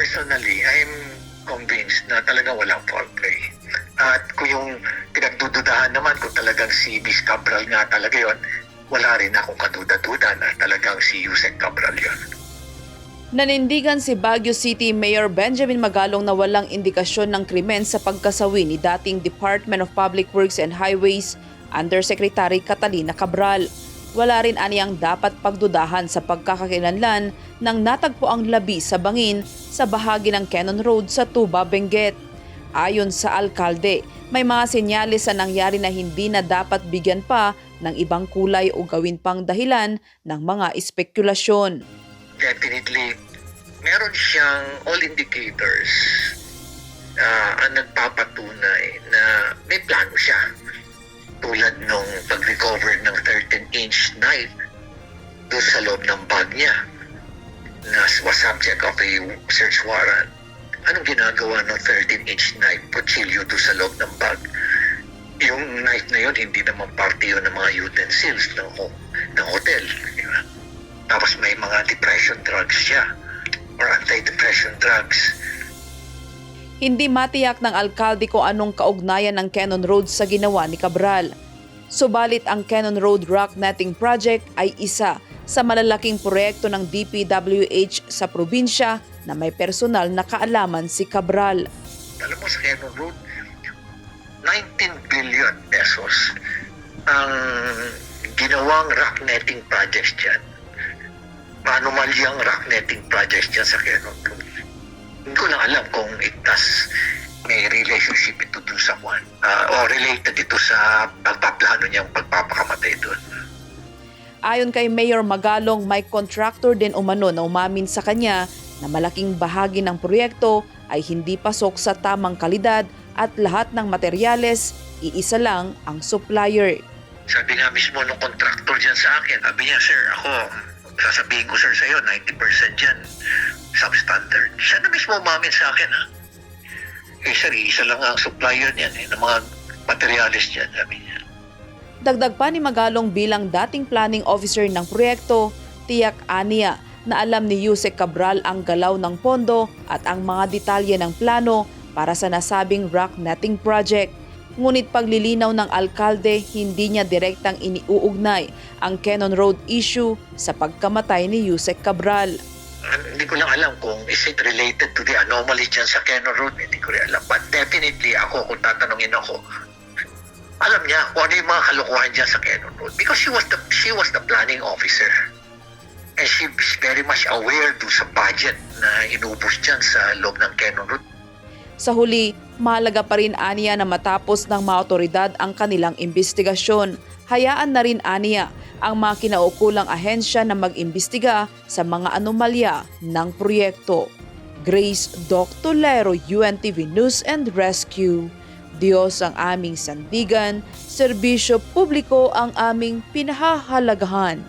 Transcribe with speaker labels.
Speaker 1: personally, I'm convinced na talagang walang foul play. At kung yung pinagdududahan naman kung talagang si Miss Cabral nga talaga yon, wala rin akong kaduda-duda na talagang si Yusek Cabral yon.
Speaker 2: Nanindigan si Baguio City Mayor Benjamin Magalong na walang indikasyon ng krimen sa pagkasawi ni dating Department of Public Works and Highways Undersecretary Catalina Cabral. Wala rin aniyang dapat pagdudahan sa pagkakakilanlan ng natagpuang labi sa bangin sa bahagi ng Cannon Road sa Tuba, Benguet. Ayon sa alkalde, may mga senyales sa nangyari na hindi na dapat bigyan pa ng ibang kulay o gawin pang dahilan ng mga espekulasyon.
Speaker 1: Definitely, meron siyang all indicators ang nagpapatunay na may plano siya. Tulad nung pag-recover ng 13-inch knife doon sa loob ng bag niya na was subject of a search warrant. Anong ginagawa ng 13-inch knife, kutsilyo doon sa loob ng bag? Yung knife na yun, hindi naman parte yun ng mga utensils ng hotel. Diba? Tapos may mga depression drugs siya or anti-depression drugs.
Speaker 2: Hindi matiyak ng alkalde kung anong kaugnayan ng Cannon Road sa ginawa ni Cabral. Subalit ang Cannon Road Rock Netting Project ay isa sa malalaking proyekto ng DPWH sa probinsya na may personal na kaalaman si Cabral.
Speaker 1: Alam mo sa Cannon Road, 19 billion pesos ang ginawang rock netting projects dyan. Anomalyang rock netting projects dyan sa Cannon Road. Hindi ko lang alam kung may relationship ito dun sa one o related ito sa pagpaplano niyang pagpapakamatay dun.
Speaker 2: Ayon kay Mayor Magalong, may contractor din umano na umamin sa kanya na malaking bahagi ng proyekto ay hindi pasok sa tamang kalidad at lahat ng materyales, iisa lang ang supplier.
Speaker 1: Sabi nga mismo ng contractor dyan sa akin, sabi niya, sir, ako, sasabihin ko sir sa iyo, 90% dyan, substandard. Siya na mismo umamin sa akin, ha? Eh, sir, isa lang ang supplier niyan, ng mga materyales dyan, sabi niya.
Speaker 2: Dagdag pa ni Magalong bilang dating planning officer ng proyekto, tiyak aniya na alam ni Yusek Cabral ang galaw ng pondo at ang mga detalye ng plano para sa nasabing rock netting project. Ngunit paglilinaw ng alkalde, hindi niya direktang iniuugnay ang Cannon Road issue sa pagkamatay ni Yusek Cabral.
Speaker 1: Hindi ko lang alam kung is it related to the anomaly dyan sa Cannon Road, hindi ko rin alam. But definitely ako, kung tatanungin ako, alam niya kung ano yung mga kalokohan dyan sa Cannon Road because she was the planning officer. And she's very much aware do sa budget na inubos dyan sa loob ng Cannon Road.
Speaker 2: Sa huli, mahalaga pa rin aniya na matapos ng mga otoridad ang kanilang investigasyon. Hayaan na rin aniya ang mga kinaukulang ahensya na mag-imbestiga sa mga anomalya ng proyekto. Grace Doctolero, UNTV News and Rescue. Diyos ang aming sandigan, serbisyo publiko ang aming pinahahalagahan.